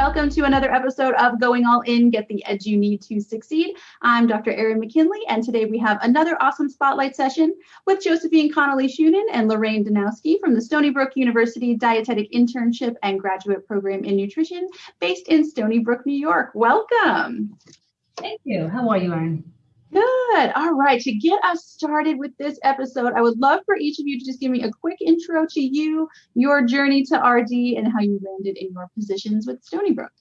Welcome to another episode of Going All In, Get the Edge You Need to Succeed. I'm Dr. Erin McKinley, and today we have another awesome spotlight session with Josephine Connolly-Schoonen and Lorraine Danowski from the Stony Brooke University Dietetic Internship and Graduate Program in Nutrition, based in Stony Brooke, New York. Welcome. Thank you. How are you, Erin? Good. All right. To get us started with this episode, I would love for each of you to just give me a quick intro to you, your journey to RD, and how you landed in your positions with Stony Brooke.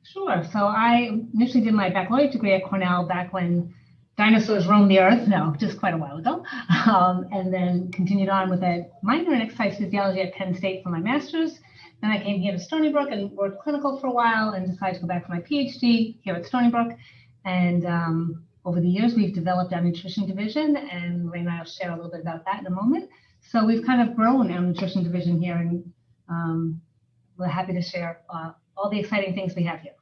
Sure. So I initially did my baccalaureate degree at Cornell back when dinosaurs roamed the earth. No, just quite a while ago. And then continued on with a minor in exercise physiology at Penn State for my master's. Then I came here to Stony Brooke and worked clinical for a while and decided to go back for my PhD here at Stony Brooke. And over the years, we've developed our nutrition division, and Lorraine and I will share a little bit about that in a moment. So we've kind of grown our nutrition division here, and we're happy to share all the exciting things we have here.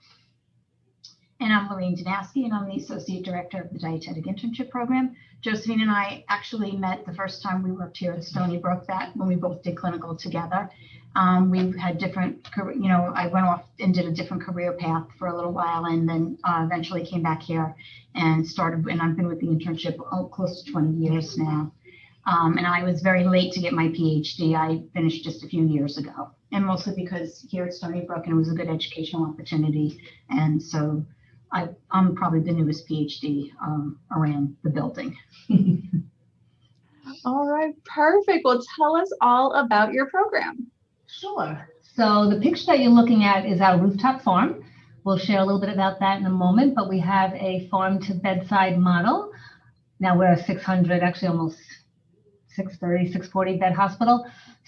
And I'm Lorraine Danowski, and I'm the Associate Director of the Dietetic Internship Program. Josephine and I actually met the first time we worked here at Stony Brooke, that when we both did clinical together. We've had different, I went off and did a different career path for a little while, and then eventually came back here and started, and I've been with the internship close to 20 years now. And I was very late to get my PhD. I finished just a few years ago, and mostly because here at Stony Brooke, and it was a good educational opportunity. And so I'm probably the newest PhD around the building. All right, perfect. Well, tell us all about your program. Sure. So the picture that you're looking at is our rooftop farm. We'll share a little bit about that in a moment, but we have a farm to bedside model. Now we're a 600, actually almost 630, 640 bed hospital.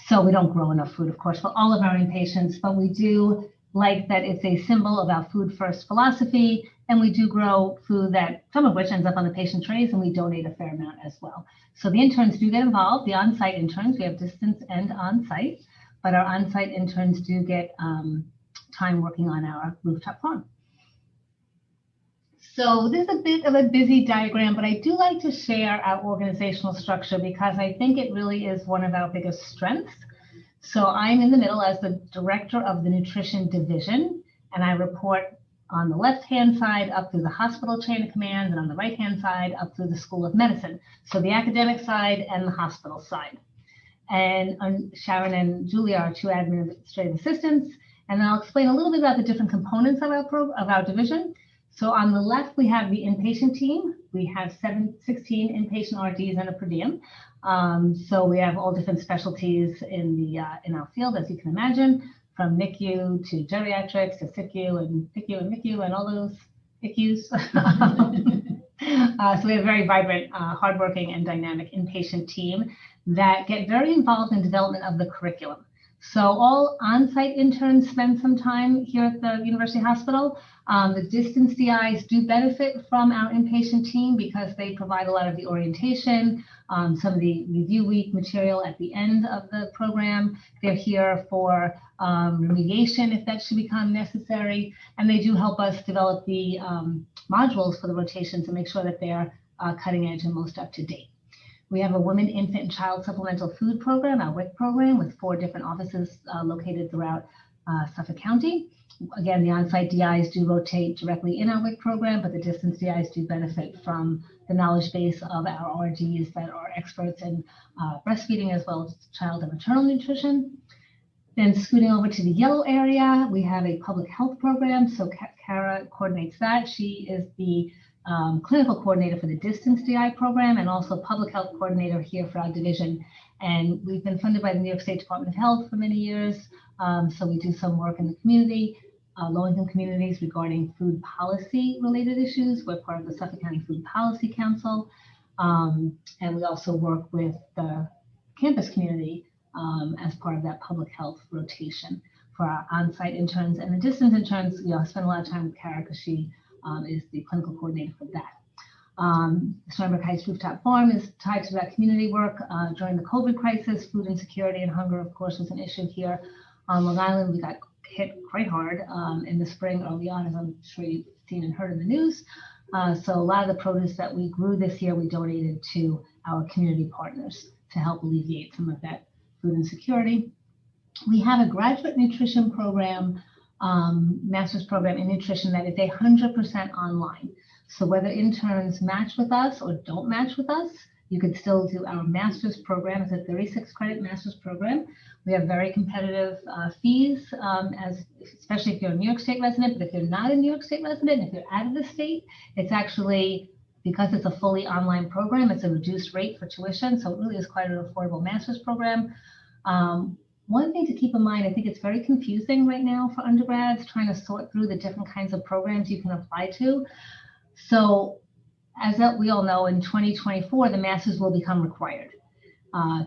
So we don't grow enough food, of course, for all of our inpatients, but we do like that it's a symbol of our food first philosophy. And we do grow food that some of which ends up on the patient trays, and we donate a fair amount as well. So the interns do get involved, the on-site interns, we have distance and on-site. But our on-site interns do get time working on our rooftop farm. So this is a bit of a busy diagram, but I do like to share our organizational structure because I think it really is one of our biggest strengths. So I'm in the middle as the director of the nutrition division, and I report on the left-hand side up through the hospital chain of command, and on the right-hand side up through the School of Medicine. So the academic side and the hospital side. And Sharon and Julia are two administrative assistants. And then I'll explain a little bit about the different components of our division. So on the left, we have the inpatient team. We have 16 inpatient RDs and a per diem. So we have all different specialties in our field, as you can imagine, from NICU to geriatrics to SICU and PICU and MICU and all those ICUs. So we have a very vibrant, hardworking and dynamic inpatient team that get very involved in development of the curriculum. So all on-site interns spend some time here at the University Hospital. The distance DIs do benefit from our inpatient team because they provide a lot of the orientation, some of the review week material at the end of the program. They're here for remediation if that should become necessary. And they do help us develop the modules for the rotations to make sure that they're cutting edge and most up to date. We have a Women, Infant, and Child Supplemental Food Program, our WIC program, with 4 different offices located throughout Suffolk County. Again, the on-site DIs do rotate directly in our WIC program, but the distance DIs do benefit from the knowledge base of our RDs that are experts in breastfeeding as well as child and maternal nutrition. Then scooting over to the yellow area, we have a public health program. So Kara coordinates that. She is the clinical coordinator for the distance DI program and also public health coordinator here for our division. And we've been funded by the New York State Department of Health for many years. So we do some work in the community, low-income communities regarding food policy related issues. We're part of the Suffolk County Food Policy Council. And we also work with the campus community as part of that public health rotation for our on-site interns. And the distance interns, spend a lot of time with Kara because she is the clinical coordinator for that. Stony Brooke Heights Rooftop Farm is tied to that community work. During the COVID crisis, food insecurity and hunger, of course, was an issue here on Long Island. We got hit quite hard in the spring early on, as I'm sure you've seen and heard in the news. So a lot of the produce that we grew this year, we donated to our community partners to help alleviate some of that food insecurity. We have a graduate nutrition program master's program in nutrition that is 100% online. So whether interns match with us or don't match with us, you could still do our master's program. It's a 36 credit master's program. We have very competitive fees, especially if you're a New York State resident. But if you're not a New York State resident, if you're out of the state, it's actually, because it's a fully online program, it's a reduced rate for tuition. So it really is quite an affordable master's program. One thing to keep in mind, I think it's very confusing right now for undergrads trying to sort through the different kinds of programs you can apply to. So as we all know, in 2024, the master's will become required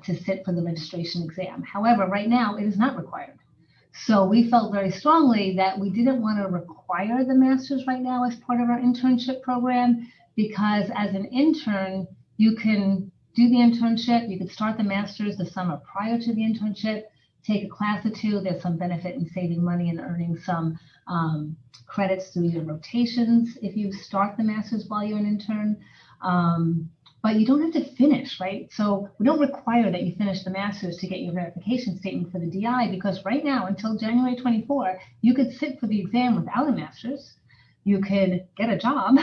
to sit for the registration exam. However, right now, it is not required. So we felt very strongly that we didn't want to require the master's right now as part of our internship program, because as an intern, you can do the internship, you could start the master's the summer prior to the internship, take a class or two. There's some benefit in saving money and earning some credits through your rotations if you start the master's while you're an intern. But you don't have to finish, right? So we don't require that you finish the master's to get your verification statement for the DI, because right now, until January 24, you could sit for the exam without a master's. You could get a job.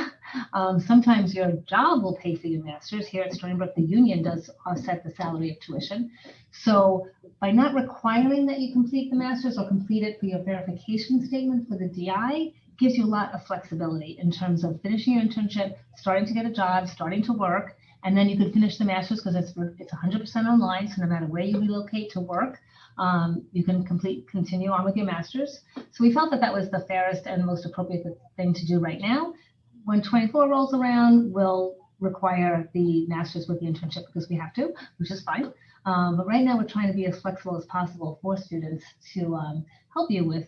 Sometimes your job will pay for your master's. Here at Stony Brooke, the union does offset the salary of tuition. So by not requiring that you complete the master's or complete it for your verification statement for the DI, gives you a lot of flexibility in terms of finishing your internship, starting to get a job, starting to work, and then you could finish the master's because it's 100% online. So no matter where you relocate to work, you can continue on with your master's. So we felt that that was the fairest and most appropriate thing to do right now. When 24 rolls around, we'll require the master's with the internship because we have to, which is fine. But right now we're trying to be as flexible as possible for students to help you with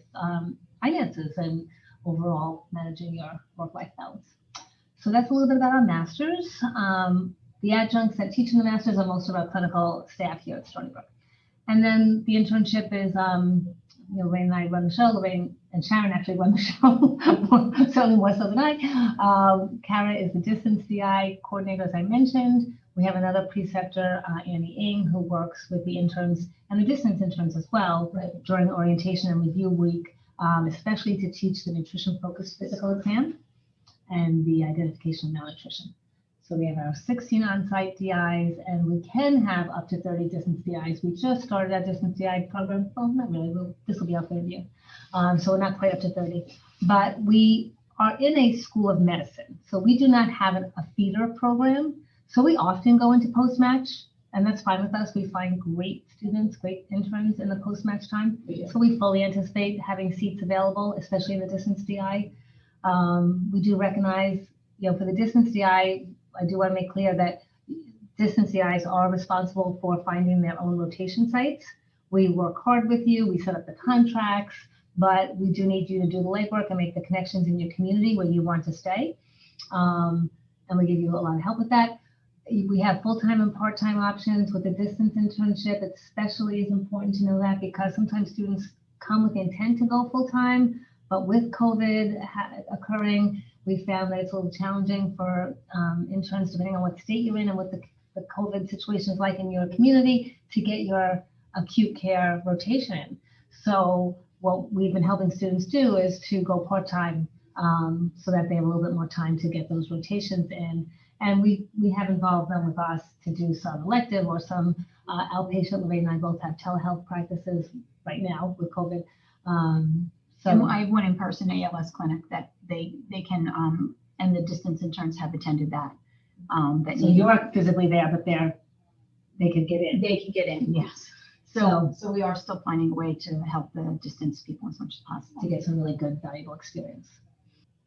finances and overall managing your work-life balance. So that's a little bit about our master's. The adjuncts that teach in the master's are most of our clinical staff here at Stony Brooke. And then the internship is, Lorraine and I run the show. Lorraine and Sharon actually run the show, certainly more so than I. Kara is the distance DI coordinator, as I mentioned. We have another preceptor, Annie Ng, who works with the interns and the distance interns as well during orientation and review week, especially to teach the nutrition-focused physical exam and the identification of malnutrition. So we have our 16 on-site DIs, and we can have up to 30 distance DIs. We just started our distance DI program. Well, not really. This will be our third year. So we're not quite up to 30. But we are in a school of medicine. So we do not have a feeder program. So we often go into post-match, and that's fine with us. We find great students, great interns in the post-match time. Yeah. So we fully anticipate having seats available, especially in the distance DI. We do recognize, for the distance DI, I do want to make clear that distance DIs are responsible for finding their own rotation sites. We work hard with you, we set up the contracts, but we do need you to do the legwork and make the connections in your community where you want to stay. And we give you a lot of help with that. We have full-time and part-time options with the distance internship. It especially is important to know that because sometimes students come with the intent to go full-time, but with COVID occurring, we found that it's a little challenging for interns, depending on what state you're in and what the COVID situation is like in your community, to get your acute care rotation in. So what we've been helping students do is to go part-time so that they have a little bit more time to get those rotations in. And we have involved them with us to do some elective or some outpatient. Lorraine and I both have telehealth practices right now with COVID. So I have one in-person ALS clinic that they can, and the distance interns have attended that. So you are physically there, but they could get in. They can get in, yes. So we are still finding a way to help the distance people as much as possible. To get some really good, valuable experience.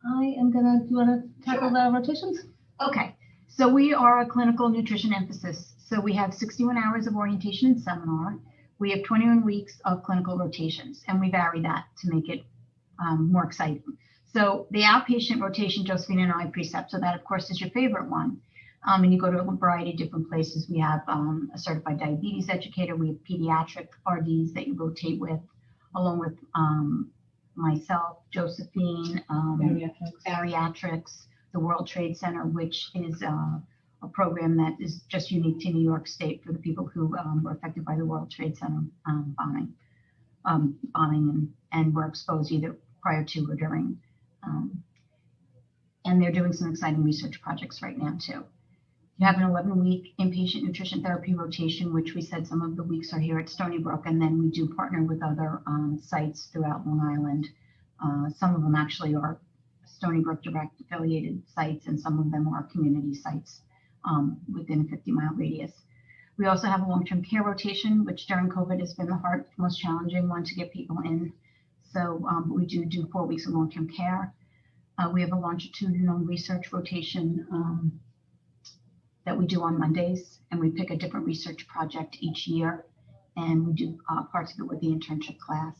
Do you want to tackle the rotations? Okay, so we are a clinical nutrition emphasis. So we have 61 hours of orientation and seminar. We have 21 weeks of clinical rotations, and we vary that to make it more exciting. So the outpatient rotation, Josephine and I precept, so that of course is your favorite one. And you go to a variety of different places. We have a certified diabetes educator. We have pediatric RDs that you rotate with, along with myself, Josephine, bariatrics, the World Trade Center, which is a program that is just unique to New York State for the people who were affected by the World Trade Center bombing and were exposed either prior to or during. And they're doing some exciting research projects right now too. You have an 11-week inpatient nutrition therapy rotation, which we said some of the weeks are here at Stony Brook, and then we do partner with other sites throughout Long Island. Some of them actually are Stony Brook direct affiliated sites, and some of them are community sites within a 50-mile radius. We also have a long-term care rotation, which during COVID has been the most challenging one to get people in. So we do 4 weeks of long-term care. We have a longitudinal research rotation that we do on Mondays, and we pick a different research project each year, and we do parts of it with the internship class.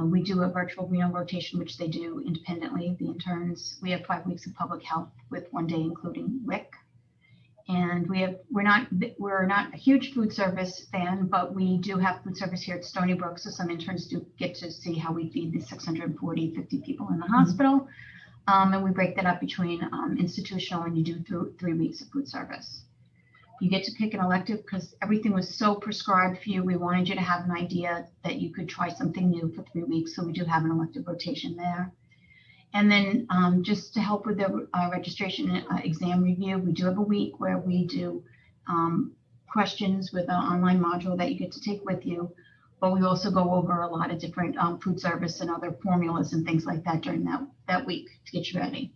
We do a virtual renal rotation, which they do independently, the interns. We have 5 weeks of public health with 1 day including WIC. And we're not a huge food service fan, but we do have food service here at Stony Brook, so some interns do get to see how we feed the 50 people in the hospital. And we break that up between institutional, and you do 3 weeks of food service. You get to pick an elective because everything was so prescribed for you. We wanted you to have an idea that you could try something new for 3 weeks, so we do have an elective rotation there. And then just to help with the registration exam review, we do have a week where we do questions with an online module that you get to take with you. But we also go over a lot of different food service and other formulas and things like that during that week to get you ready.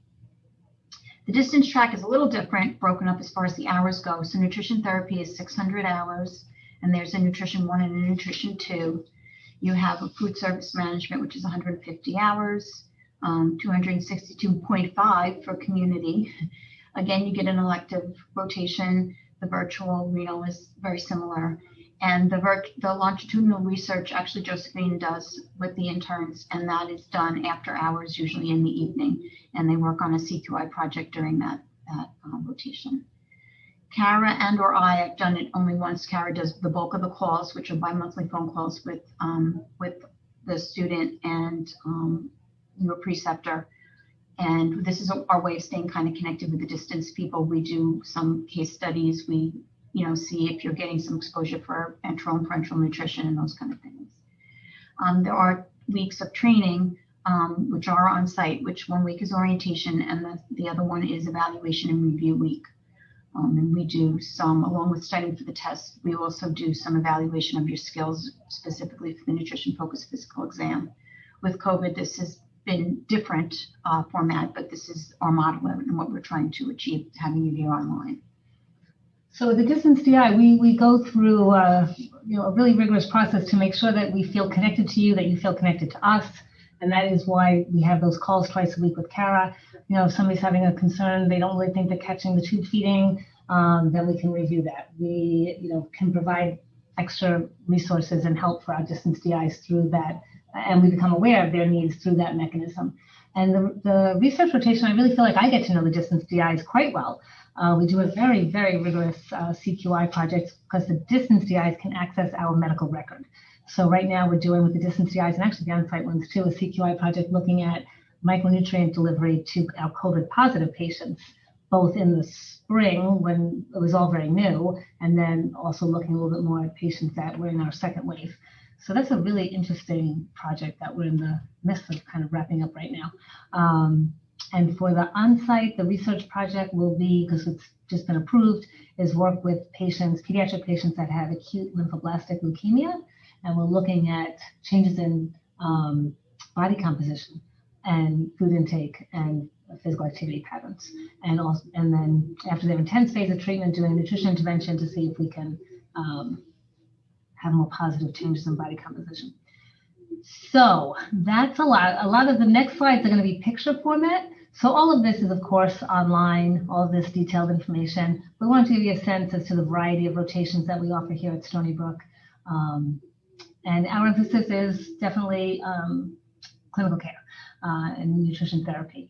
The distance track is a little different, broken up as far as the hours go. So nutrition therapy is 600 hours, and there's a nutrition 1 and a nutrition 2. You have a food service management, which is 150 hours. 262.5 for community. Again, you get an elective rotation. The virtual renal is very similar. And the longitudinal research, actually Josephine does with the interns, and that is done after hours, usually in the evening. And they work on a CQI project during that rotation. Kara and or I have done it only once. Kara does the bulk of the calls, which are bi-monthly phone calls with the student and your preceptor. And this is our way of staying kind of connected with the distance people. We do some case studies. We, see if you're getting some exposure for enteral and parenteral nutrition and those kind of things. There are weeks of training, which are on site, which 1 week is orientation, and the other one is evaluation and review week. And we do some, along with studying for the test, we also do some evaluation of your skills, specifically for the nutrition-focused physical exam. With COVID, this has been different format, but this is our model and what we're trying to achieve, having you here online. So the distance DI, we go through a really rigorous process to make sure that we feel connected to you, that you feel connected to us, and that is why we have those calls twice a week with Kara. If somebody's having a concern, they don't really think they're catching the tube feeding, then we can review that. We can provide extra resources and help for our distance DIs through that, and we become aware of their needs through that mechanism. And the research rotation, I really feel like I get to know the distance DIs quite well. We do a very, very rigorous CQI project because the distance DIs can access our medical record. So right now we're doing with the distance DIs, and actually the on-site ones too, a CQI project looking at micronutrient delivery to our COVID positive patients, both in the spring when it was all very new, and then also looking a little bit more at patients that were in our second wave. So that's a really interesting project that we're in the midst of kind of wrapping up right now. And for the on-site, the research project will be, because it's just been approved, is work with patients, pediatric patients that have acute lymphoblastic leukemia. And we're looking at changes in body composition and food intake and physical activity patterns. And then after their intense phase of treatment, doing a nutrition intervention to see if we can have more positive changes in body composition. So that's a lot. A lot of the next slides are going to be picture format. So all of this is, of course, online, all of this detailed information. We want to give you a sense as to the variety of rotations that we offer here at Stony Brook. And our emphasis is definitely clinical care and nutrition therapy.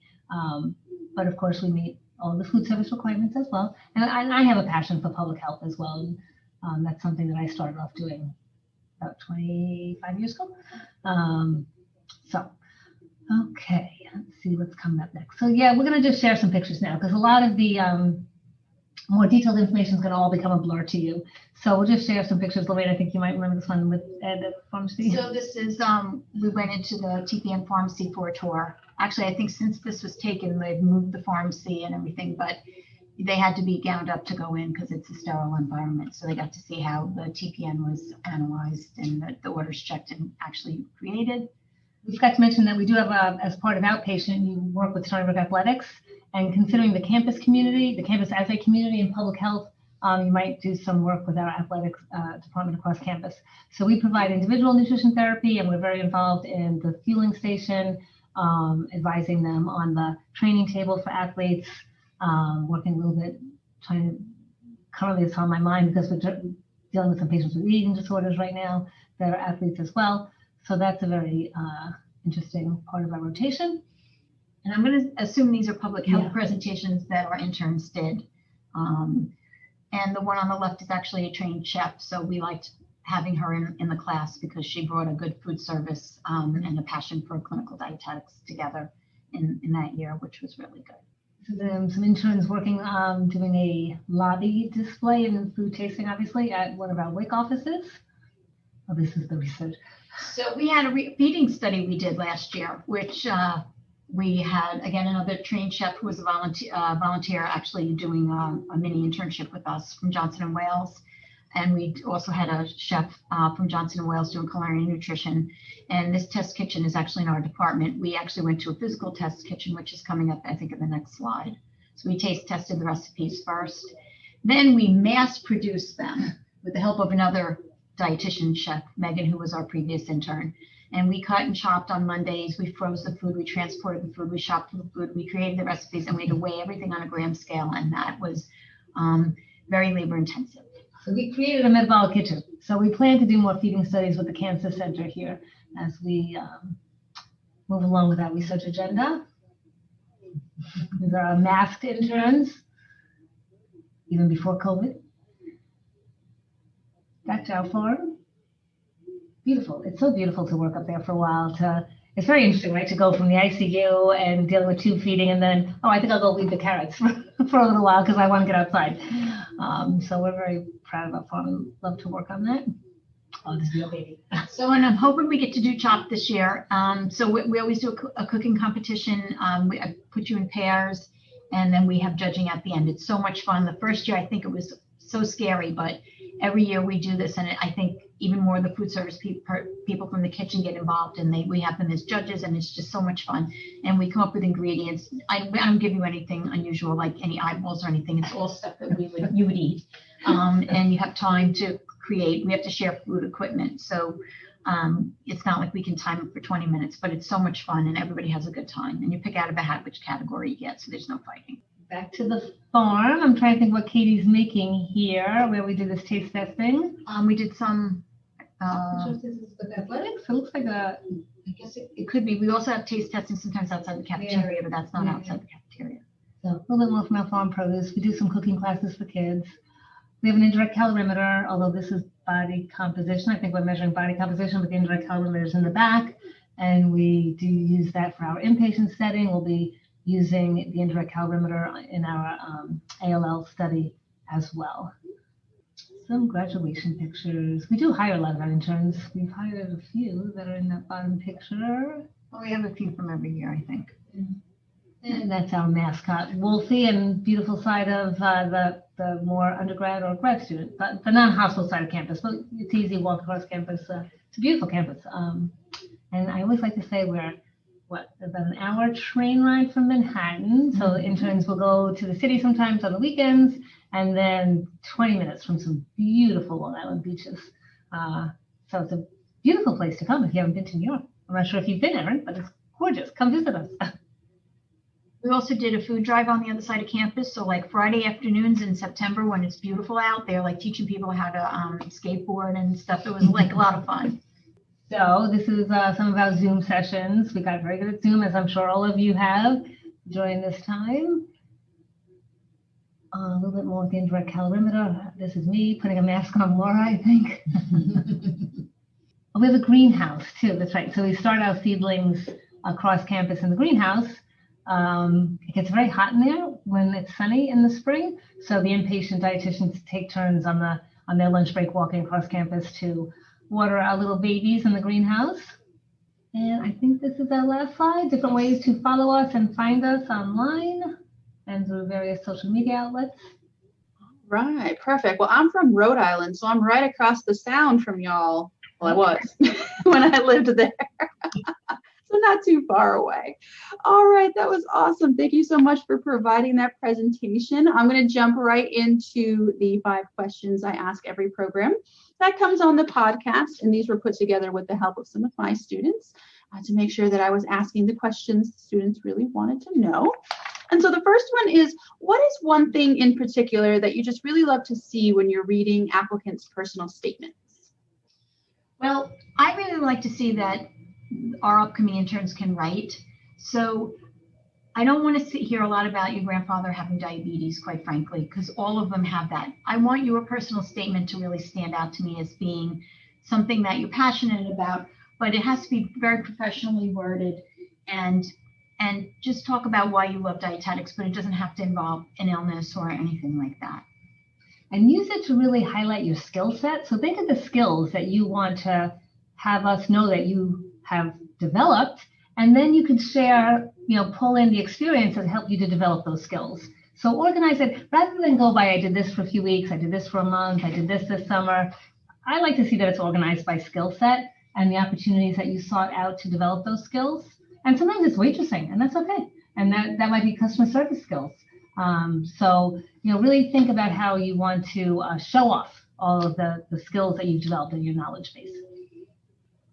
But of course, we meet all the food service requirements as well. And I have a passion for public health as well. That's something that I started off doing about 25 years ago. Okay, let's see what's coming up next. So yeah, we're going to just share some pictures now because a lot of the more detailed information is going to all become a blur to you. So we'll just share some pictures. Lorraine, I think you might remember this one with Ed at pharmacy. So this is, we went into the TPN pharmacy for a tour. Actually, I think since this was taken, they've moved the pharmacy and everything, but they had to be gowned up to go in because it's a sterile environment. So they got to see how the TPN was analyzed and the orders checked and actually created. We forgot to mention that we do have, as part of outpatient, you work with Stony Brooke Athletics, and considering the campus community, the campus as a community in public health, you might do some work with our athletics department across campus. So we provide individual nutrition therapy, and we're very involved in the fueling station, advising them on the training table for athletes, working a little bit, currently it's on my mind because we're dealing with some patients with eating disorders right now that are athletes as well. So that's a very interesting part of our rotation. And I'm going to assume these are public health presentations that our interns did. And the one on the left is actually a trained chef. So we liked having her in the class because she brought a good food service and a passion for clinical dietetics together in that year, which was really good. So then some interns working doing a lobby display and food tasting, obviously, at one of our WIC offices. Oh, this is the research. So we had a feeding study we did last year, which we had, again, another trained chef who was a volunteer actually doing a mini internship with us from Johnson & Wales. And we also had a chef from Johnson & Wales doing culinary nutrition. And this test kitchen is actually in our department. We actually went to a physical test kitchen, which is coming up, I think, in the next slide. So we taste tested the recipes first. Then we mass produced them with the help of another dietitian chef, Megan, who was our previous intern. And we cut and chopped on Mondays. We froze the food. We transported the food. We shopped for the food. We created the recipes, and we had to weigh everything on a gram scale. And that was very labor intensive. So we created a metabolic kitchen. So we plan to do more feeding studies with the Cancer Center here as we move along with our research agenda. These are our masked interns, even before COVID. That's our farm. Beautiful. It's so beautiful to work up there for a while. It's very interesting, right, to go from the ICU and dealing with tube feeding and then, I think I'll go weed the carrots for a little while because I want to get outside. So we're very proud of our farm and love to work on that. Oh, this is your baby. So, and I'm hoping we get to do CHOP this year. So we always do a cooking competition. I put you in pairs, and then we have judging at the end. It's so much fun. The first year, I think it was so scary, but every year we do this, and I think even more of the food service people from the kitchen get involved, and we have them as judges, and it's just so much fun. And we come up with ingredients. I don't give you anything unusual, like any eyeballs or anything. It's all stuff that you would eat. And you have time to create. We have to share food equipment, so it's not like we can time it for 20 minutes, but it's so much fun, and everybody has a good time. And you pick out of a hat which category you get, so there's no fighting. Back to the farm. I'm trying to think what Katie's making here, where we did this taste testing. We did some. This is with athletics. It looks like I guess it could be. We also have taste testing sometimes outside the cafeteria, but that's not outside the cafeteria. So a little bit more from our farm produce. We do some cooking classes for kids. We have an indirect calorimeter, although this is body composition. I think we're measuring body composition, but the indirect calorimeter is in the back, and we do use that for our inpatient setting. We'll be using the indirect calorimeter in our ALL study as well. Some graduation pictures. We do hire a lot of our interns. We've hired a few that are in that bottom picture. Well, we have a few from every year, I think. And that's our mascot, Wolfie, and beautiful side of the more undergrad or grad student, the non-hospital side of campus. But it's easy to walk across campus. It's a beautiful campus. And I always like to say we're about an hour train ride from Manhattan. So interns will go to the city sometimes on the weekends, and then 20 minutes from some beautiful Long Island beaches. So it's a beautiful place to come if you haven't been to New York. I'm not sure if you've been, Erin, but it's gorgeous. Come visit us. We also did a food drive on the other side of campus. So like Friday afternoons in September when it's beautiful out, they're like teaching people how to skateboard and stuff. It was like a lot of fun. So this is some of our Zoom sessions. We got very good at Zoom, as I'm sure all of you have during this time. A little bit more with the indirect calorimeter. This is me putting a mask on Laura, I think. We have a greenhouse too, that's right. So we start our seedlings across campus in the greenhouse. It gets very hot in there. when it's sunny in the spring. So the inpatient dietitians take turns on their lunch break walking across campus to water our little babies in the greenhouse. And I think this is our last slide. Different ways to follow us and find us online and through various social media outlets. Right, perfect. Well, I'm from Rhode Island, so I'm right across the sound from y'all. Well, I was when I lived there. So not too far away. All right, that was awesome. Thank you so much for providing that presentation. I'm going to jump right into the 5 questions I ask every program. That comes on the podcast, and these were put together with the help of some of my students to make sure that I was asking the questions students really wanted to know. And so the first one is, what is one thing in particular that you just really love to see when you're reading applicants' personal statements? Well, I really like to see that our upcoming interns can write. So I don't want to hear a lot about your grandfather having diabetes, quite frankly, because all of them have that. I want your personal statement to really stand out to me as being something that you're passionate about, but it has to be very professionally worded and just talk about why you love dietetics, but it doesn't have to involve an illness or anything like that. And use it to really highlight your skill set. So think of the skills that you want to have us know that you have developed, and then you could share, pull in the experience that helped you to develop those skills. So organize it rather than go by, I did this for a few weeks, I did this for a month, I did this summer. I like to see that it's organized by skill set and the opportunities that you sought out to develop those skills. And sometimes it's waitressing, and that's okay. And that might be customer service skills. So really think about how you want to show off all of the skills that you've developed in your knowledge base.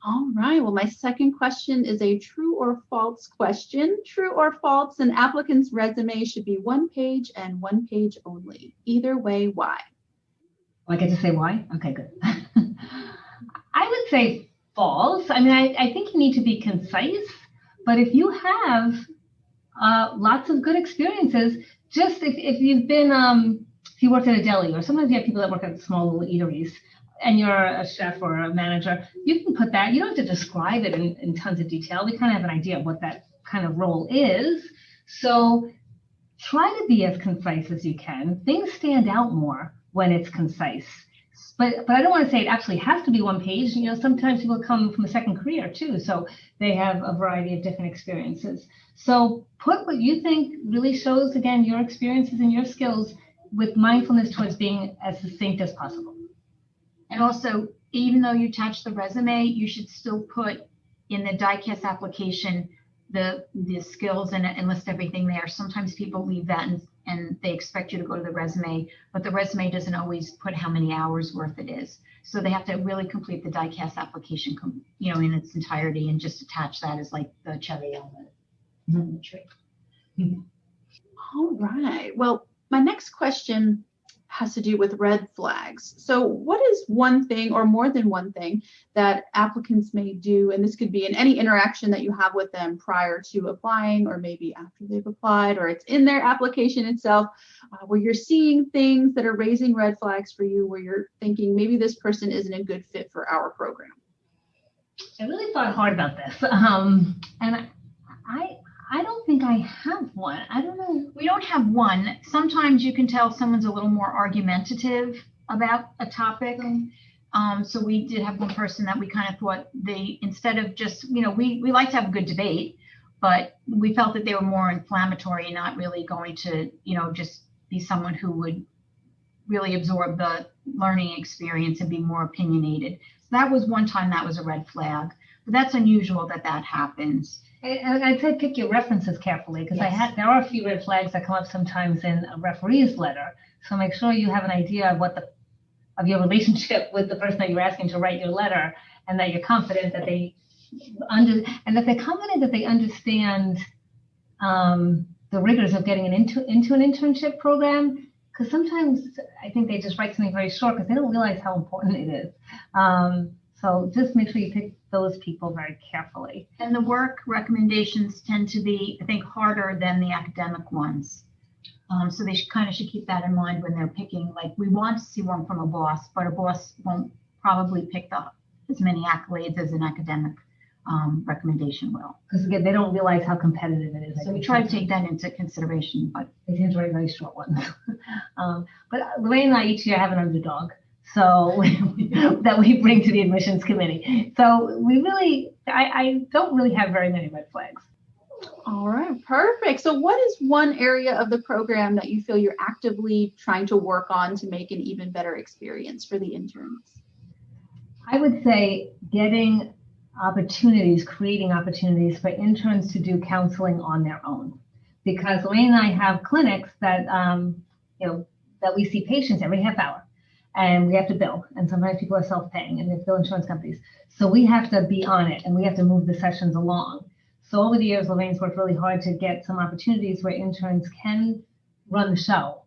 All right. Well, my second question is a true or false question. True or false, an applicant's resume should be 1 page and 1 page only. Either way, why? Oh, I get to say why? Okay, good. I would say false. I mean, I think you need to be concise, but if you have lots of good experiences, just if you've been, if you worked at a deli, or sometimes you have people that work at small little eateries, and you're a chef or a manager, you can put that. You don't have to describe it in tons of detail. We kind of have an idea of what that kind of role is. So try to be as concise as you can. Things stand out more when it's concise. But I don't want to say it actually has to be 1 page. Sometimes people come from a second career too, so they have a variety of different experiences. So put what you think really shows, again, your experiences and your skills with mindfulness towards being as succinct as possible. And also, even though you attach the resume, you should still put in the diecast application the skills and list everything there. Sometimes people leave that and they expect you to go to the resume, but the resume doesn't always put how many hours worth it is. So they have to really complete the diecast application, in its entirety, and just attach that as like the cherry on the tree. All right. Well, my next question has to do with red flags. So what is one thing or more than one thing that applicants may do, and this could be in any interaction that you have with them prior to applying, or maybe after they've applied, or it's in their application itself, where you're seeing things that are raising red flags for you, where you're thinking maybe this person isn't a good fit for our program? I really thought hard about this. And I don't think I have one. I don't know. We don't have one. Sometimes you can tell someone's a little more argumentative about a topic. So we did have one person that we kind of thought instead of just, we like to have a good debate, but we felt that they were more inflammatory and not really going to, just be someone who would really absorb the learning experience and be more opinionated. So that was one time that was a red flag, but that's unusual that happens. And I'd say pick your references carefully, because Yes. there are a few red flags that come up sometimes in a referee's letter. So make sure you have an idea of your relationship with the person that you're asking to write your letter, and that you're confident that they they're confident that they understand the rigors of getting into an internship program. Because sometimes I think they just write something very short because they don't realize how important it is. So just make sure you pick those people very carefully. And the work recommendations tend to be, I think, harder than the academic ones. So they should keep that in mind when they're picking. Like, we want to see one from a boss, but a boss won't probably pick up as many accolades as an academic recommendation will. Because again, they don't realize how competitive it is. So we try to take that into consideration, but they tend to write very short ones. But Lorraine and I each year have an underdog, so that we bring to the admissions committee. So we really, I don't really have very many red flags. All right, perfect. So what is one area of the program that you feel you're actively trying to work on to make an even better experience for the interns? I would say getting opportunities, creating opportunities for interns to do counseling on their own. Because Lorraine and I have clinics that, that we see patients every half hour, and we have to bill. And sometimes people are self-paying, and they bill insurance companies. So we have to be on it, and we have to move the sessions along. So over the years, Lorraine's worked really hard to get some opportunities where interns can run the show.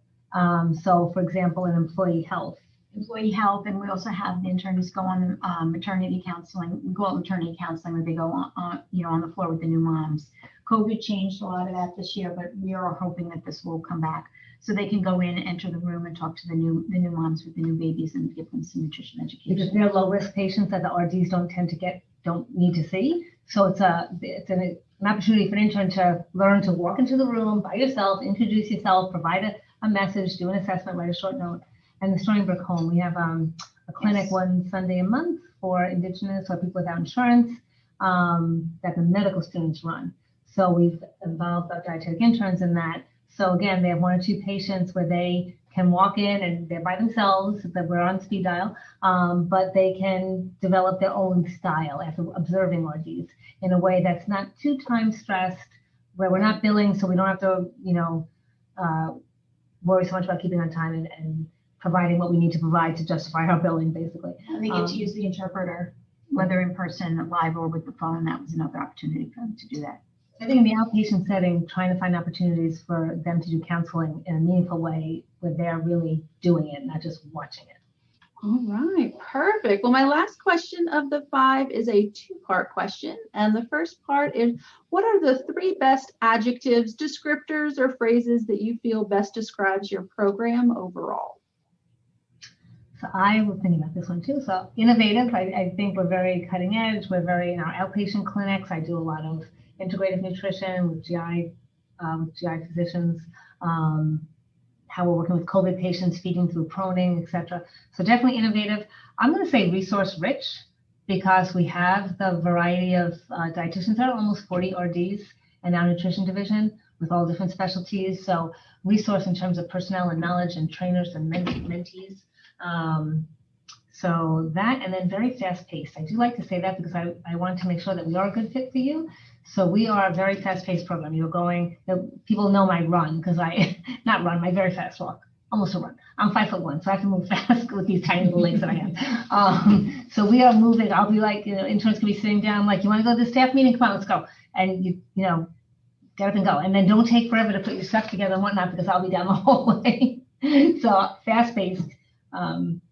So for example, in employee health, and we also have the interns go on maternity counseling. We go out maternity counseling where they go on the floor with the new moms. COVID changed a lot of that this year, but we are hoping that this will come back. So they can go in, enter the room, and talk to the new moms with the new babies and give them some nutrition education. Because they're low risk patients that the RDs don't need to see. So it's an opportunity for an intern to learn to walk into the room by yourself, introduce yourself, provide a message, do an assessment, write a short note. And the Stony Brooke home, we have a clinic one Sunday a month for Indigenous or people without insurance that the medical students run. So we've involved our dietetic interns in that. So again, they have 1 or 2 patients where they can walk in and they're by themselves, that we're on speed dial, but they can develop their own style after observing RDs in a way that's not too time stressed, where we're not billing, so we don't have to, worry so much about keeping on time and providing what we need to provide to justify our billing, basically. And they get to use the interpreter, whether in person, live, or with the phone. That was another opportunity for them to do that. I think in the outpatient setting, trying to find opportunities for them to do counseling in a meaningful way where they're really doing it, not just watching it. All right, perfect. Well, my last question of the 5 is a 2-part question. And the first part is, what are the 3 best adjectives, descriptors, or phrases that you feel best describes your program overall? So I was thinking about this one too. So innovative, I think we're very cutting edge. We're very, in our outpatient clinics, I do a lot of integrative nutrition with GI physicians, how we're working with COVID patients, feeding through proning, etc. So definitely innovative. I'm going to say resource rich, because we have the variety of dietitians. There are almost 40 RDs in our nutrition division with all different specialties. So resource in terms of personnel and knowledge and trainers and mentees. So that, and then very fast paced. I do like to say that because I want to make sure that we are a good fit for you. So we are a very fast paced program. People know my run because my very fast walk, almost a run. I'm 5'1", so I have to move fast with these tiny little legs that I have. So we are moving. I'll be like, interns can be sitting down, like, you want to go to the staff meeting? Come on, let's go. And you get up and go. And then don't take forever to put your stuff together and whatnot, because I'll be down the hallway. So fast paced.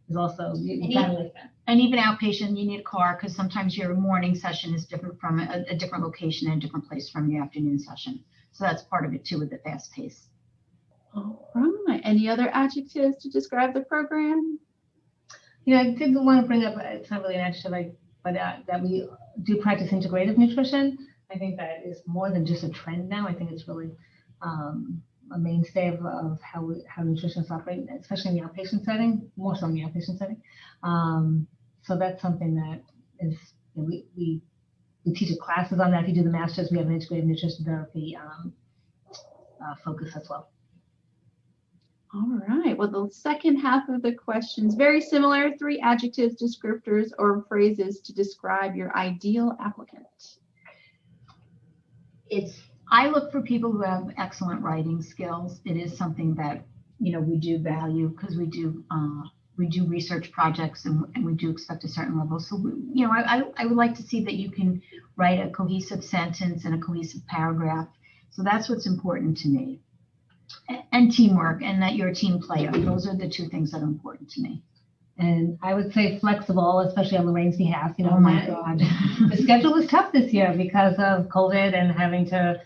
Is also kind of like that. And even outpatient, you need a car, because sometimes your morning session is different from a different location and a different place from your afternoon session. So that's part of it too, with the fast pace. All right. Any other adjectives to describe the program? I did want to bring up, it's not really an adjective, but that we do practice integrative nutrition. I think that is more than just a trend now. I think it's really a mainstay of how nutritionists operate, especially in the outpatient setting, more so in the outpatient setting. So that's something that is, we teach classes on that. If you do the master's, we have an integrative nutrition therapy focus as well. All right. Well, the second half of the question is very similar. 3 adjectives, descriptors, or phrases to describe your ideal applicant. I look for people who have excellent writing skills. It is something that, we do value, because we do research projects and we do expect a certain level. So, I would like to see that you can write a cohesive sentence and a cohesive paragraph. So that's what's important to me. And teamwork, and that you're a team player. Those are the 2 things that are important to me. And I would say flexible, especially on Lorraine's behalf. Oh my God. The schedule was tough this year because of COVID and having to,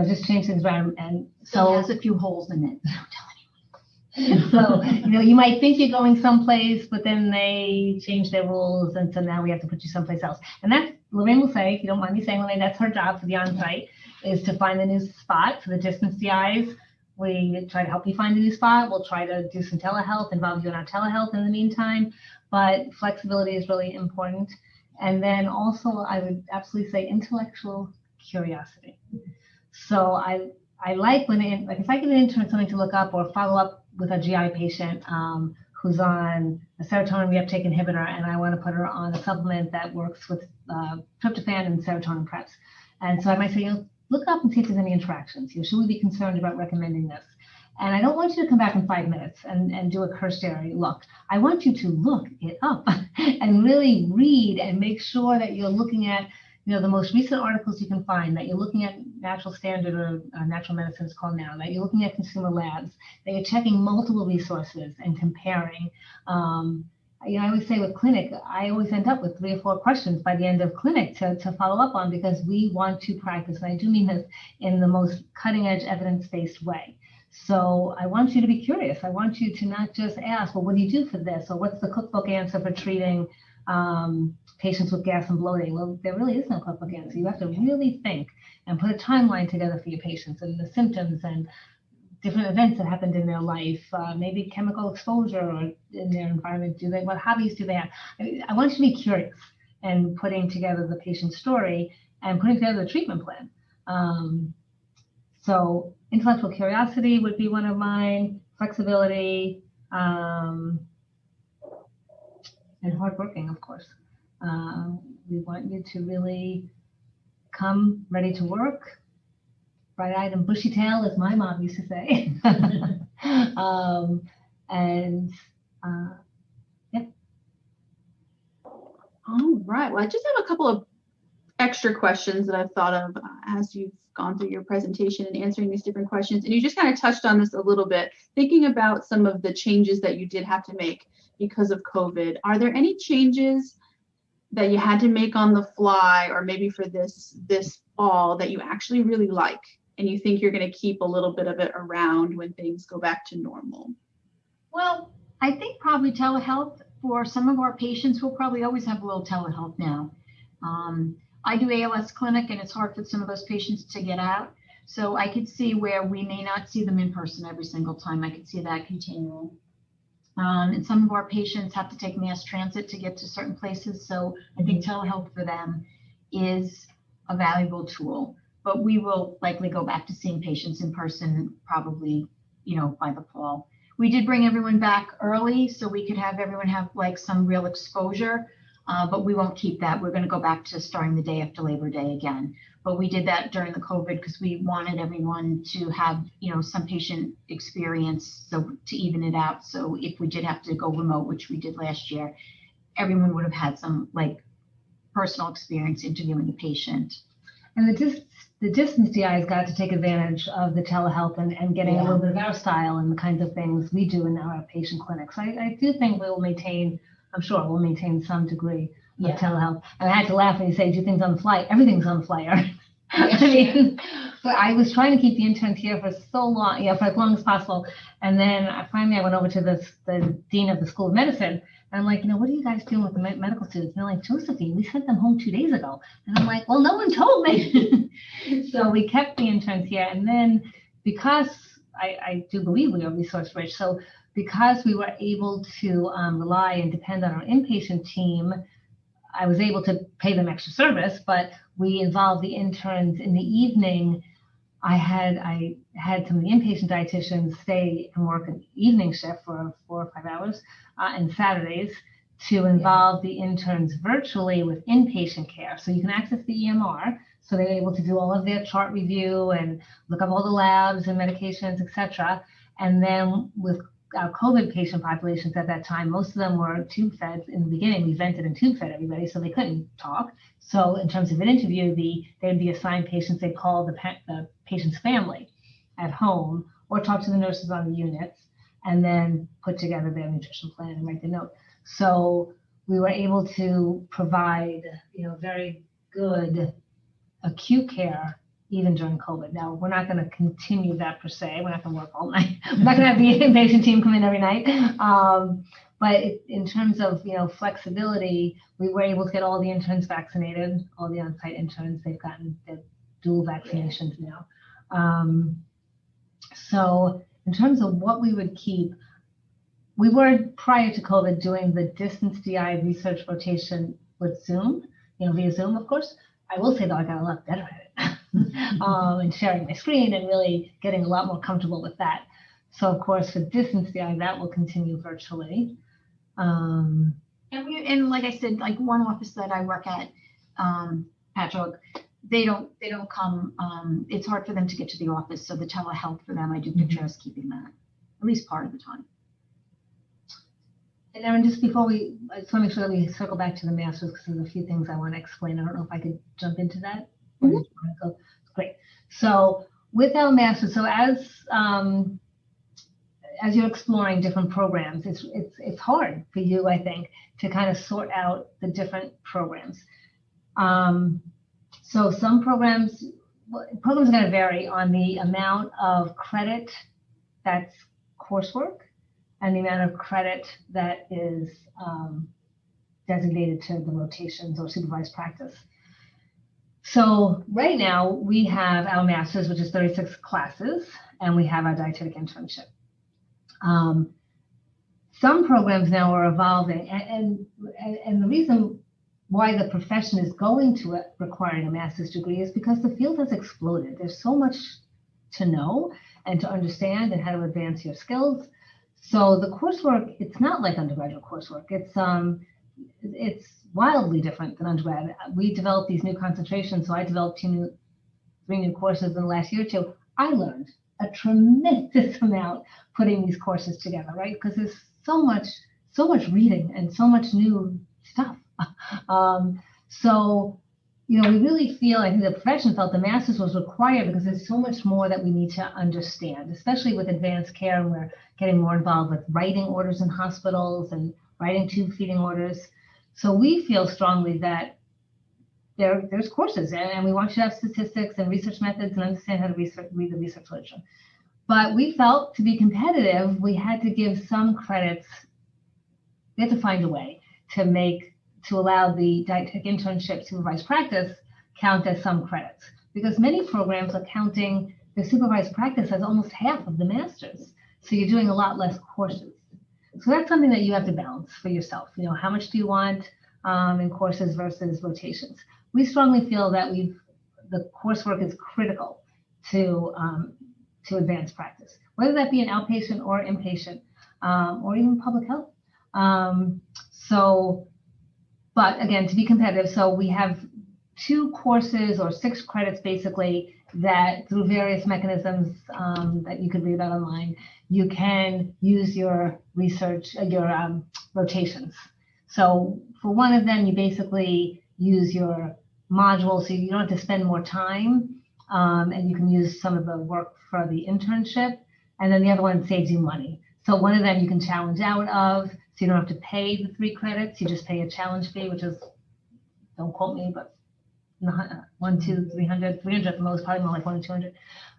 just change things around. And so it has a few holes in it. Don't tell anyone. So, you might think you're going someplace, but then they change their rules. And so now we have to put you someplace else. And that's, Lorraine will say, if you don't mind me saying, Lorraine, that's her job for the on-site, is to find the new spot for the distance DIs. We try to help you find a new spot. We'll try to do some telehealth, involve you in our telehealth in the meantime. But flexibility is really important. And then also, I would absolutely say intellectual curiosity. So I like when, if I give an intern something to look up or follow up with a GI patient who's on a serotonin reuptake inhibitor, and I want to put her on a supplement that works with tryptophan and serotonin preps. And so I might say, look up and see if there's any interactions. Should we be concerned about recommending this? And I don't want you to come back in 5 minutes and do a cursory look. I want you to look it up and really read and make sure that you're looking at the most recent articles you can find, that you're looking at natural standard or natural medicine is called now, that you're looking at consumer labs, that you're checking multiple resources and comparing. I always say with clinic, I always end up with 3 or 4 questions by the end of clinic to follow up on, because we want to practice. And I do mean this in the most cutting edge evidence-based way. So I want you to be curious. I want you to not just ask, well, what do you do for this? Or what's the cookbook answer for treating patients with gas and bloating? Well, there really is no cookbook answer. You have to really think and put a timeline together for your patients and the symptoms and different events that happened in their life, maybe chemical exposure or in their environment. What hobbies do they have? I want you to be curious and putting together the patient's story and putting together the treatment plan. So intellectual curiosity would be one of mine, flexibility, and hardworking, of course. We want you to really come ready to work, bright-eyed and bushy-tailed, as my mom used to say. Yeah. All right. Well, I just have a couple of extra questions that I've thought of as you've gone through your presentation and answering these different questions. And you just kind of touched on this a little bit, thinking about some of the changes that you did have to make because of COVID. Are there any changes that you had to make on the fly, or maybe for this fall, that you actually really like and you think you're going to keep a little bit of it around when things go back to normal? Well, I think probably telehealth for some of our patients. We'll probably always have a little telehealth now. I do ALS clinic, and it's hard for some of those patients to get out. So I could see where we may not see them in person every single time. I could see that continuing. And some of our patients have to take mass transit to get to certain places. So I think telehealth for them is a valuable tool. But we will likely go back to seeing patients in person probably, by the fall. We did bring everyone back early so we could have everyone have like some real exposure. But we won't keep that. We're going to go back to starting the day after Labor Day again. But we did that during the COVID because we wanted everyone to have, some patient experience, so to even it out. So if we did have to go remote, which we did last year, everyone would have had some personal experience interviewing the patient. And the distance DIs got to take advantage of the telehealth and getting a little bit of our style and the kinds of things we do in our patient clinics. I do think we'll maintain some degree of telehealth. And I had to laugh when you say do things on the fly. Everything's on the flyer. But I was trying to keep the interns here for so long, for as long as possible. And then finally I went over to the dean of the School of Medicine. And I'm like, what are you guys doing with the medical students? And they're like, Josephine, we sent them home 2 days ago. And I'm like, well, no one told me. So we kept the interns here. And then because I do believe we are resource rich, so because we were able to rely and depend on our inpatient team, I was able to pay them extra service, but we involved the interns in the evening. I had some of the inpatient dietitians stay and work an evening shift for 4 or 5 hours and Saturdays to involve the interns virtually with inpatient care. So you can access the EMR. So they're able to do all of their chart review and look up all the labs and medications, et cetera. And then with our COVID patient populations at that time, most of them were tube fed. In the beginning, we vented and tube fed everybody, so they couldn't talk. So in terms of an interview, they'd be assigned patients. They'd call the patient's family at home or talk to the nurses on the units and then put together their nutrition plan and write the note. So we were able to provide, very good acute care, even during COVID. Now, we're not going to continue that per se. We're not going to work all night. We're not going to have the inpatient team come in every night. But in terms of, flexibility, we were able to get all the interns vaccinated, all the on-site interns. They've gotten the dual vaccinations now. So in terms of what we would keep, we were, prior to COVID, doing the distance DI research rotation with Zoom, via Zoom, of course. I will say, though, I got a lot better at it and sharing my screen and really getting a lot more comfortable with that. So, of course, for distance DI, that will continue virtually. And like I said, like one office that I work at, Patrick, they don't come. It's hard for them to get to the office, so the telehealth for them, I do picture us keeping that at least part of the time. And Erin, just before I just want to make sure that we circle back to the masters because there's a few things I want to explain. I don't know if I could jump into that. Mm-hmm. Great. So with our masters, so as you're exploring different programs, it's hard for you, I think, to kind of sort out the different programs. So some programs are going to vary on the amount of credit that's coursework and the amount of credit that is designated to the rotations or supervised practice. So right now we have our master's, which is 36 classes, and we have our dietetic internship. Some programs now are evolving, and the reason why the profession is going to requiring a master's degree is because the field has exploded. There's so much to know and to understand and how to advance your skills. So the coursework, it's not like undergraduate coursework. It's wildly different than undergrad. We developed these new concentrations. So I developed 3 new courses in the last year or two. I learned a tremendous amount putting these courses together, right? Because there's so much reading and so much new stuff. So, we really feel, I think the profession felt the master's was required because there's so much more that we need to understand, especially with advanced care. And we're getting more involved with writing orders in hospitals and writing tube feeding orders. So we feel strongly that there's courses and we want you to have statistics and research methods and understand how to read the research literature. But we felt to be competitive, we had to give some credits. We had to find a way to allow the dietetic internship supervised practice count as some credits, because many programs are counting the supervised practice as almost half of the master's. So you're doing a lot less courses. So that's something that you have to balance for yourself. How much do you want in courses versus rotations? We strongly feel that the coursework is critical to advanced practice, whether that be an outpatient or inpatient or even public health. But again, to be competitive, so we have 2 courses or 6 credits basically that through various mechanisms that you could read about online, you can use your research, your rotations. So for one of them, you basically use your module, so you don't have to spend more time, and you can use some of the work for the internship. And then the other one saves you money. So one of them you can challenge out of, so you don't have to pay the 3 credits. You just pay a challenge fee, which is, don't quote me, but 300 at the most, probably more like 100 or 200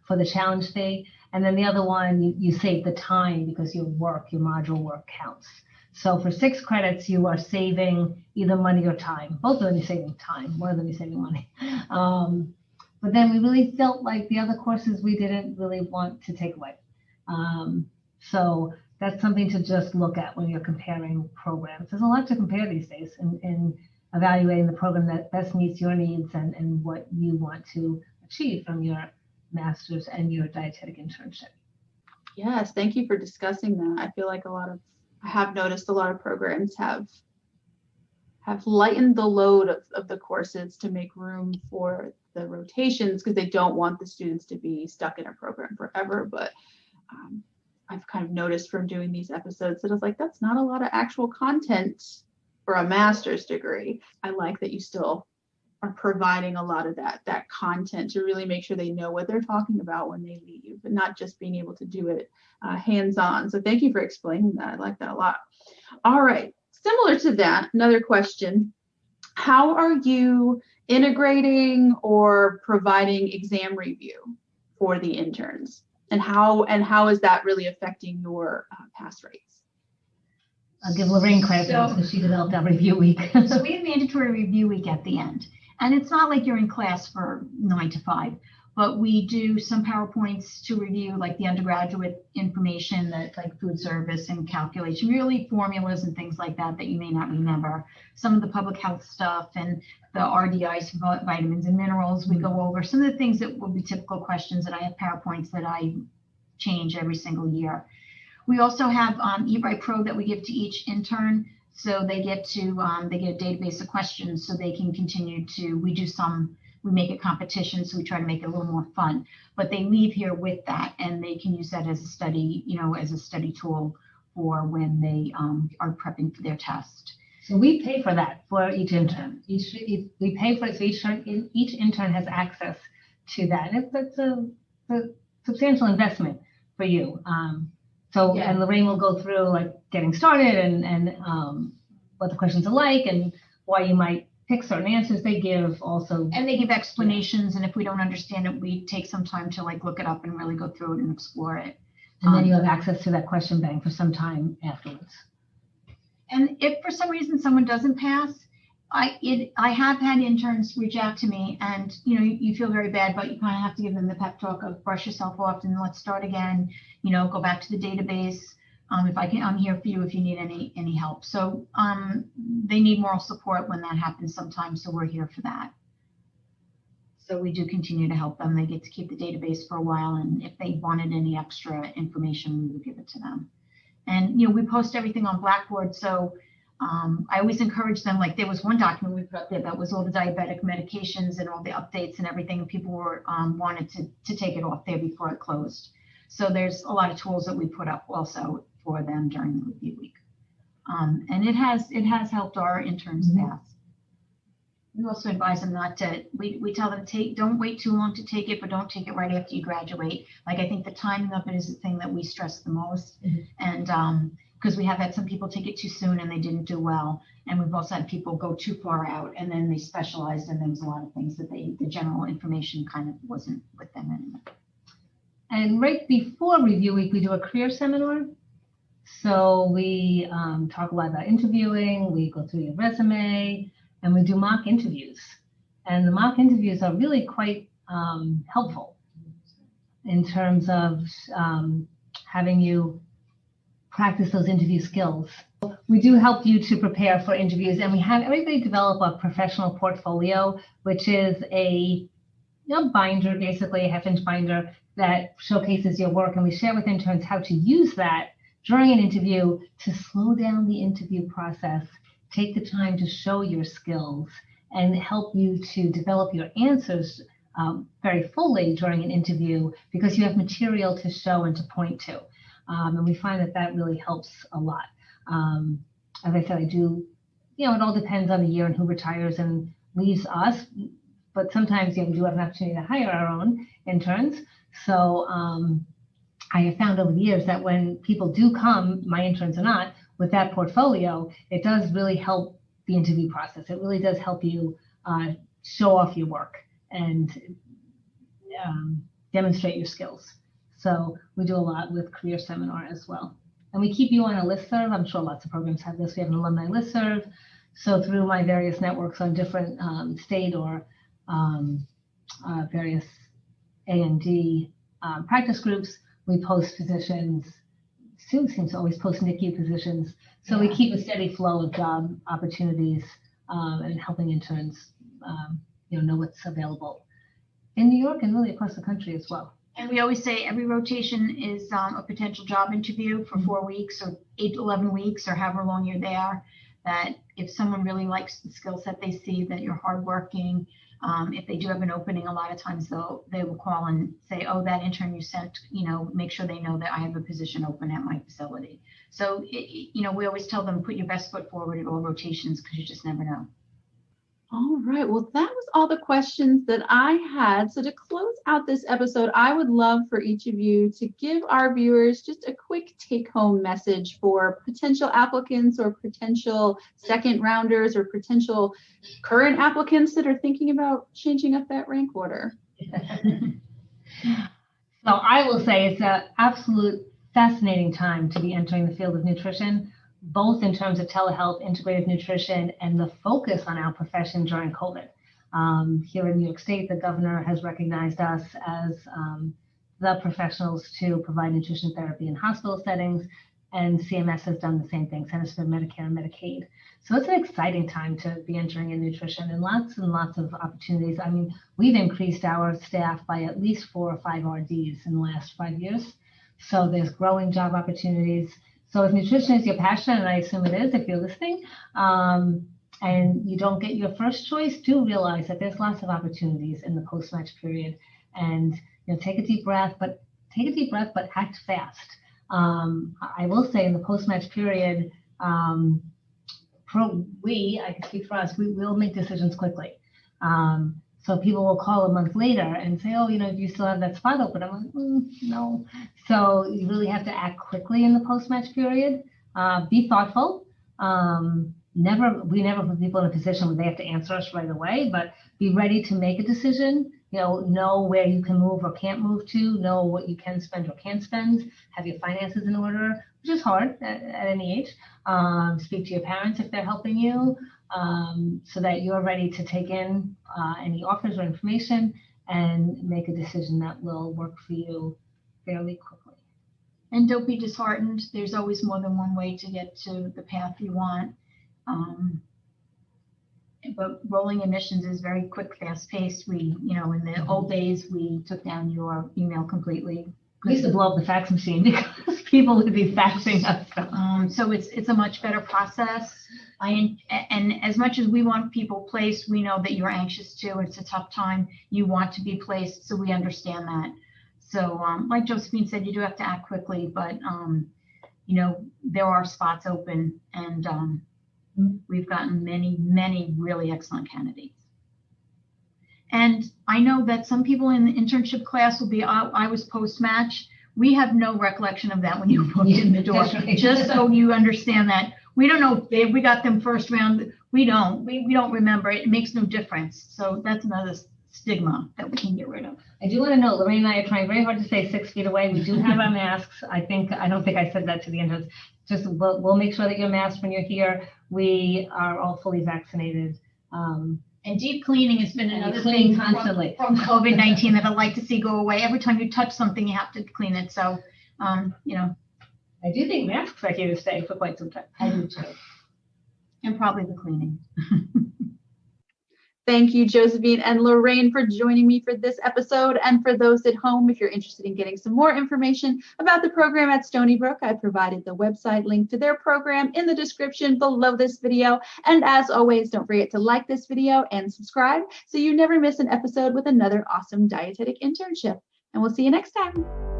for the challenge fee. And then the other one, you save the time because your module work counts. So for 6 credits, you are saving either money or time. Both of them you're saving time. One of them you're saving money. But then we really felt like the other courses we didn't really want to take away. So that's something to just look at when you're comparing programs. There's a lot to compare these days in evaluating the program that best meets your needs and what you want to achieve from your master's and your dietetic internship. Yes, thank you for discussing that. I feel like I have noticed a lot of programs have lightened the load of the courses to make room for the rotations because they don't want the students to be stuck in a program forever. But I've kind of noticed from doing these episodes that I was like, that's not a lot of actual content for a master's degree. I like that you still are providing a lot of that content to really make sure they know what they're talking about when they leave, but not just being able to do it hands-on. So thank you for explaining that. I like that a lot. All right. Similar to that, another question. How are you integrating or providing exam review for the interns? And how is that really affecting your pass rates? I'll give Lorraine credit because she developed our review week. So we have mandatory review week at the end. And it's not like you're in class for 9 to 5, but we do some PowerPoints to review like the undergraduate information that like food service and calculation, really formulas and things like that that you may not remember. Some of the public health stuff and the RDIs, vitamins and minerals, we go over. Some of the things that will be typical questions that I have PowerPoints that I change every single year. We also have Eat Right Pro that we give to each intern. So they get a database of questions so they can continue to, we make it competition. So we try to make it a little more fun, but they leave here with that and they can use that as a study, as a study tool for when they are prepping for their test. So we pay for that for each intern. We pay for it, so each intern has access to that. It's a substantial investment for you. And Lorraine will go through like getting started and what the questions are like and why you might pick certain answers. They give also. And they give explanations. And if we don't understand it, we take some time to like look it up and really go through it and explore it. And then you have access to that question bank for some time afterwards. And if for some reason someone doesn't pass, I have had interns reach out to me and, you feel very bad, but you kind of have to give them the pep talk of brush yourself off and let's start again, go back to the database. I'm here for you if you need any help. So they need moral support when that happens sometimes. So we're here for that. So we do continue to help them. They get to keep the database for a while. And if they wanted any extra information, we would give it to them. And, we post everything on Blackboard. So I always encourage them, like there was one document we put up there that was all the diabetic medications and all the updates and everything. And people were wanted to take it off there before it closed. So there's a lot of tools that we put up also for them during the review week. And it has helped our interns pass. We also advise them not to, we tell them don't wait too long to take it, but don't take it right after you graduate. Like I think the timing of it is the thing that we stress the most. And because we have had some people take it too soon and they didn't do well. And we've also had people go too far out and then they specialized and there was a lot of things that the general information kind of wasn't with them anymore. And right before review week, we do a career seminar. So we talk a lot about interviewing, we go through your resume, and we do mock interviews. And the mock interviews are really quite helpful in terms of having you practice those interview skills. We do help you to prepare for interviews, and we have everybody develop a professional portfolio, which is a binder, basically a half-inch binder that showcases your work. And we share with interns how to use that during an interview to slow down the interview process, take the time to show your skills, and help you to develop your answers very fully during an interview because you have material to show and to point to. And we find that really helps a lot. As I said, I do, it all depends on the year and who retires and leaves us. But sometimes we do have an opportunity to hire our own interns. So I have found over the years that when people do come, my interns or not, with that portfolio, it does really help the interview process. It really does help you show off your work and demonstrate your skills. So we do a lot with Career Seminar as well. And we keep you on a listserv. I'm sure lots of programs have this. We have an alumni listserv. So through my various networks on different state or various A&D practice groups, we post positions. Sue seems to always post NICU positions. So we keep a steady flow of job opportunities and helping interns know what's available in New York and really across the country as well. And we always say every rotation is a potential job interview for 4 weeks or 8 to 11 weeks or however long you're there. That if someone really likes the skill set they see, that you're hardworking, if they do have an opening, a lot of times they will call and say, oh, that intern you sent, make sure they know that I have a position open at my facility. So, we always tell them, put your best foot forward at all rotations because you just never know. All right. Well, that was all the questions that I had. So to close out this episode, I would love for each of you to give our viewers just a quick take-home message for potential applicants or potential second rounders or potential current applicants that are thinking about changing up that rank order. So I will say it's an absolute fascinating time to be entering the field of nutrition, both in terms of telehealth, integrative nutrition, and the focus on our profession during COVID. Here in New York State, the governor has recognized us as the professionals to provide nutrition therapy in hospital settings, and CMS has done the same thing, Centers for Medicare and Medicaid. So it's an exciting time to be entering in nutrition and lots of opportunities. I mean, we've increased our staff by at least 4 or 5 RDs in the last 5 years. So there's growing job opportunities. So if nutrition is your passion, and I assume it is if you're listening, and you don't get your first choice, do realize that there's lots of opportunities in the post-match period. And take a deep breath, but act fast. I will say in the post-match period, I can speak for us, we will make decisions quickly. So people will call a month later and say, oh, do you still have that spot open? I'm like, no. So you really have to act quickly in the post-match period. Be thoughtful. We never put people in a position where they have to answer us right away, but be ready to make a decision. Know where you can move or can't move to, know what you can spend or can't spend, have your finances in order, which is hard at any age. Speak to your parents if they're helping you, so that you're ready to take in any offers or information and make a decision that will work for you fairly quickly. And don't be disheartened. There's always more than one way to get to the path you want. But rolling admissions is very quick, fast-paced. We, in the old days, we took down your email completely. We used to blow up the fax machine because people would be faxing us stuff. So it's a much better process. And as much as we want people placed, we know that you're anxious too. It's a tough time. You want to be placed, so we understand that. So like Josephine said, you do have to act quickly, but there are spots open, and we've gotten many really excellent candidates. And I know that some people in the internship class will be, I was post-match. We have no recollection of that when you walked in the door. Right. Just so you understand that. We don't know if we got them first round. We don't remember. It makes no difference. So that's another stigma that we can get rid of. I do want to note, Lorraine and I are trying very hard to stay 6 feet away. We do have our masks. I don't think I said that to the interns. Just we'll make sure that you're masked when you're here. We are all fully vaccinated. And deep cleaning has been another thing constantly from COVID-19 that I'd like to see go away. Every time you touch something, you have to clean it. So, I do think masks are here to stay for quite some time. I do too. And probably the cleaning. Thank you, Josephine and Lorraine, for joining me for this episode. And for those at home, if you're interested in getting some more information about the program at Stony Brook, I provided the website link to their program in the description below this video. And as always, don't forget to like this video and subscribe so you never miss an episode with another awesome dietetic internship. And we'll see you next time.